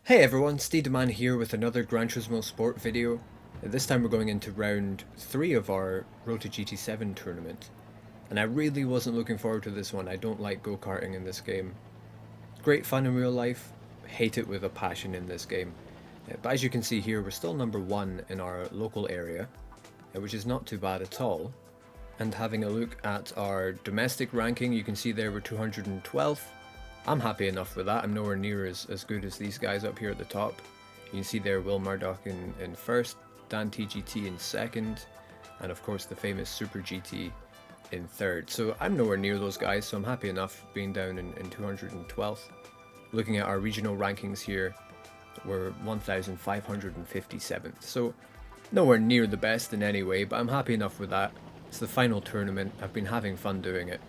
Hey everyone, Stee-da-man here with another Gran Turismo Sport video. This time we're going into round 3 of our Road to Gt7 tournament. And I really wasn't looking forward to this one. I don't like go-karting in this game. Great fun in real life, hate it with a passion in this game. But as you can see here, we're still number 1 in our local area, which is not too bad at all. And having a look at our domestic ranking, you can see there we're 212th. I'm happy enough with that. I'm nowhere near as good as these guys up here at the top. You can see there Will Murdoch in first, Dan TGT in second, and of course the famous Super GT in third. So I'm nowhere near those guys, so I'm happy enough being down in 212th. Looking at our regional rankings here, we're 1557th. So nowhere near the best in any way, but I'm happy enough with that. It's the final tournament. I've been having fun doing it.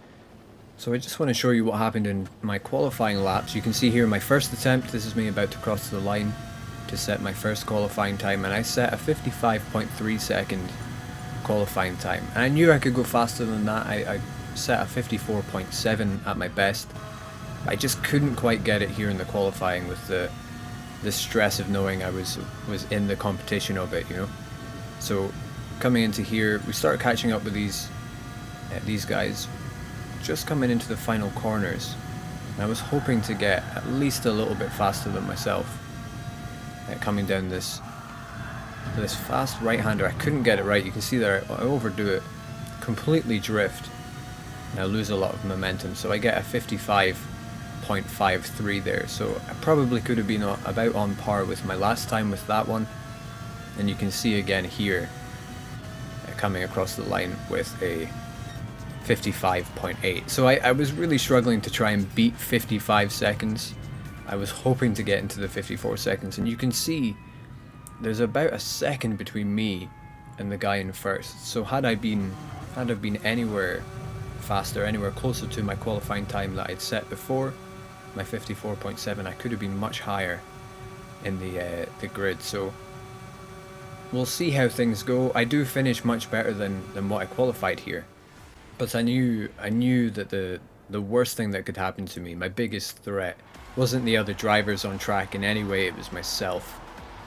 So I just want to show you what happened in my qualifying laps. You can see here my first attempt, this is me about to cross the line to set my first qualifying time, and I set a 55.3 second qualifying time. And I knew I could go faster than that. I set a 54.7 at my best. I just couldn't quite get it here in the qualifying with the stress of knowing I was in the competition of it, you know. So coming into here, we start catching up with these guys. Just coming into the final corners, and I was hoping to get at least a little bit faster than myself. Coming down this fast right-hander, I couldn't get it right. You can see there I overdo it, completely drift, and I lose a lot of momentum. So I get a 55.53 there. So I probably could have been about on par with my last time with that one. And you can see again here, coming across the line with a 55.8. So I was really struggling to try and beat 55 seconds. I was hoping to get into the 54 seconds, and you can see there's about a second between me and the guy in first. So had I been anywhere faster, anywhere closer to my qualifying time that I'd set before, my 54.7, I could have been much higher in the grid. So we'll see how things go. I do finish much better than what I qualified here. But I knew that the worst thing that could happen to me, my biggest threat, wasn't the other drivers on track in any way, it was myself.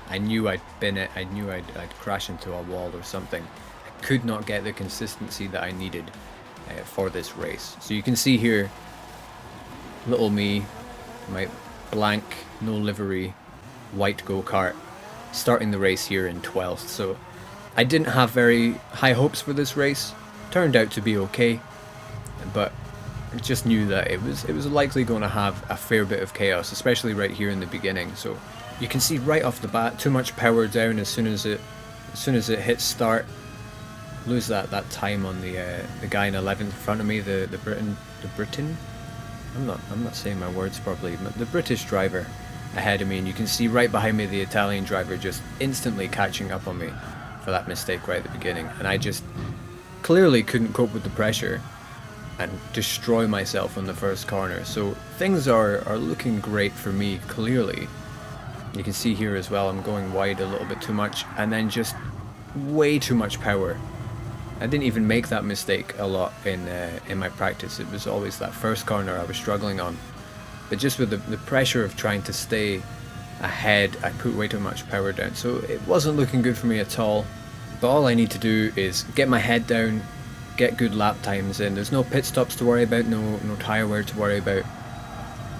I knew I'd bin it, I knew I'd crash into a wall or something. I could not get the consistency that I needed for this race. So you can see here, little me, my blank, no livery, white go-kart, starting the race here in 12th. So I didn't have very high hopes for this race. Turned out to be okay, but I just knew that it was likely going to have a fair bit of chaos, especially right here in the beginning. So you can see right off the bat, too much power down as soon as it hits start. Lose that time on the guy in 11th in front of me, the Briton. I'm not saying my words properly, but the British driver ahead of me, and you can see right behind me the Italian driver just instantly catching up on me for that mistake right at the beginning, and I just clearly couldn't cope with the pressure and destroy myself on the first corner. So things are looking great for me, clearly. You can see here as well I'm going wide a little bit too much, and then just way too much power. I didn't even make that mistake a lot in my practice. It was always that first corner I was struggling on. But just with the pressure of trying to stay ahead, I put way too much power down. So it wasn't looking good for me at all. But all I need to do is get my head down, get good lap times in. There's no pit stops to worry about, no tyre wear to worry about.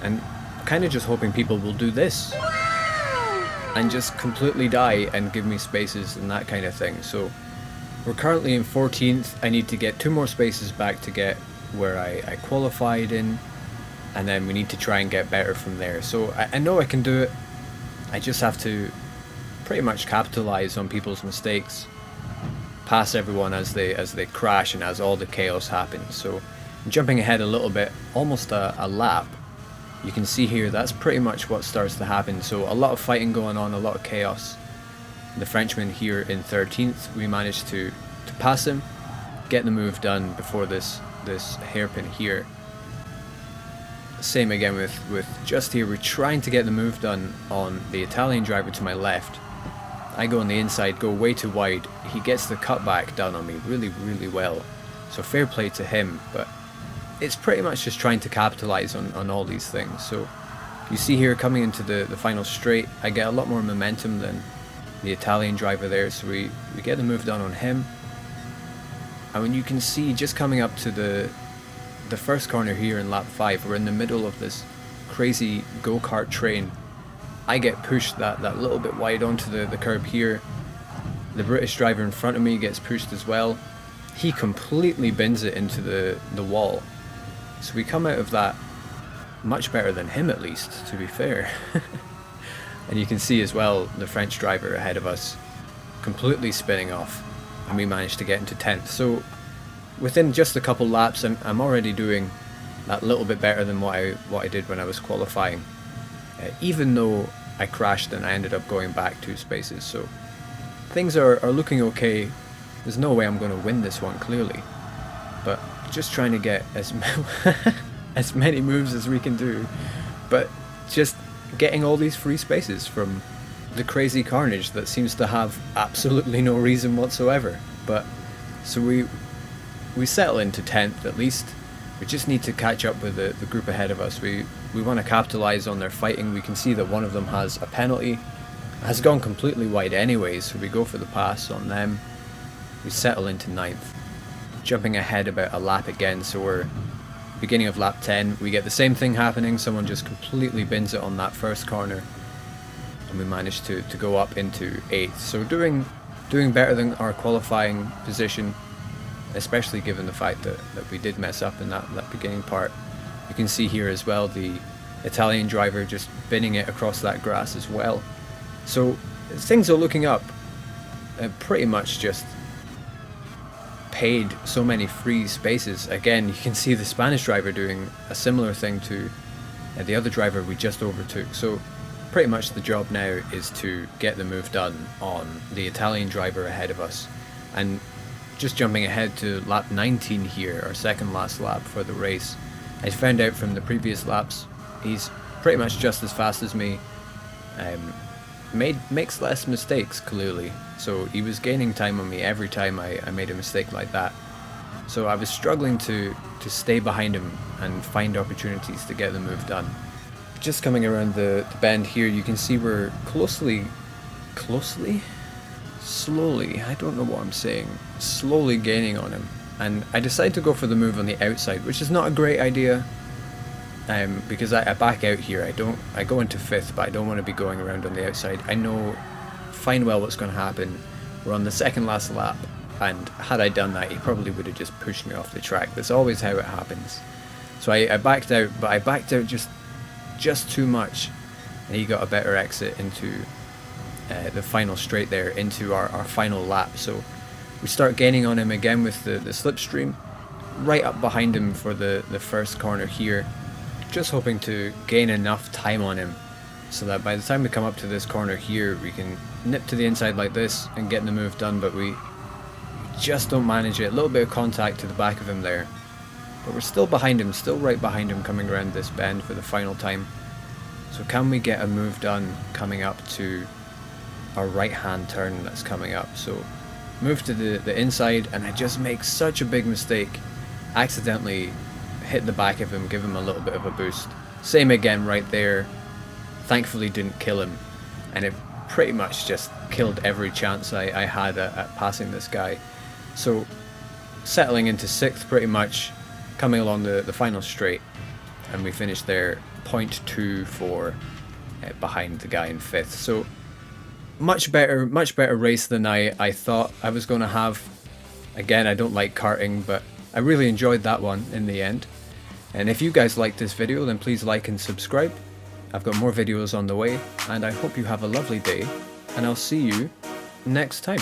And kind of just hoping people will do this and just completely die and give me spaces and that kind of thing. So we're currently in 14th. I need to get 2 more spaces back to get where I qualified in, and then we need to try and get better from there. So I know I can do it. I just have to pretty much capitalize on people's mistakes, pass everyone as they crash and as all the chaos happens. So jumping ahead a little bit, almost a lap, you can see here that's pretty much what starts to happen. So a lot of fighting going on, a lot of chaos. The Frenchman here in 13th, we managed to pass him, get the move done before this hairpin here. Same again with just here, we're trying to get the move done on the Italian driver to my left. I go on the inside, go way too wide. He gets the cutback done on me really, really well. So fair play to him, but it's pretty much just trying to capitalize on all these things. So You see here, coming into the final straight, I get a lot more momentum than the Italian driver there, so we get the move done on him. And when you can see, just coming up to the first corner here in lap 5, we're in the middle of this crazy go-kart train. I get pushed that little bit wide onto the curb here. The British driver in front of me gets pushed as well. He completely bins it into the wall. So we come out of that much better than him, at least, to be fair. And you can see as well the French driver ahead of us completely spinning off, and we managed to get into 10th. So within just a couple laps, I'm already doing that little bit better than what I did when I was qualifying, even though I crashed and I ended up going back 2 spaces. So things are looking okay. There's no way I'm going to win this one, clearly, but just trying to get as many moves as we can do, but just getting all these free spaces from the crazy carnage that seems to have absolutely no reason whatsoever. But so we settle into 10th at least. We just need to catch up with the group ahead of us. We want to capitalize on their fighting. We can see that one of them has a penalty, has gone completely wide anyways, so we go for the pass on them. We settle into 9th, jumping ahead about a lap again. So we're beginning of lap 10, we get the same thing happening. Someone just completely bins it on that first corner, and we managed to go up into 8th. So doing better than our qualifying position, especially given the fact that we did mess up in that beginning part. You can see here as well the Italian driver just binning it across that grass as well. So things are looking up. Pretty much just paid so many free spaces. Again, you can see the Spanish driver doing a similar thing to the other driver we just overtook. So pretty much the job now is to get the move done on the Italian driver ahead of us. And just jumping ahead to lap 19 here, our second last lap for the race, I found out from the previous laps he's pretty much just as fast as me. Makes less mistakes, clearly, so he was gaining time on me every time I made a mistake like that. So I was struggling to stay behind him and find opportunities to get the move done. Just coming around the bend here, you can see we're slowly, I don't know what I'm saying, slowly gaining on him. And I decide to go for the move on the outside, which is not a great idea. Because I back out here. I go into 5th, but I don't want to be going around on the outside. I know fine well what's going to happen. We're on the second last lap, and had I done that, he probably would have just pushed me off the track. That's always how it happens. So I backed out, but I backed out just too much, and he got a better exit into the final straight there, into our final lap. So we start gaining on him again with the slipstream, right up behind him for the first corner here. Just hoping to gain enough time on him so that by the time we come up to this corner here, we can nip to the inside like this and get the move done, but we just don't manage it. A little bit of contact to the back of him there, but we're still behind him, still right behind him, coming around this bend for the final time. So can we get a move done coming up to our right hand turn that's coming up? So move to the inside, and I just make such a big mistake, accidentally hit the back of him, give him a little bit of a boost. Same again right there. Thankfully didn't kill him, and it pretty much just killed every chance I had at passing this guy. So settling into 6th pretty much, coming along the final straight, and we finished there 0.24 behind the guy in 5th. So much better race than I thought I was going to have. Again, I don't like karting, but I really enjoyed that one in the end. And if you guys liked this video, then please like and subscribe. I've got more videos on the way, and I hope you have a lovely day, and I'll see you next time.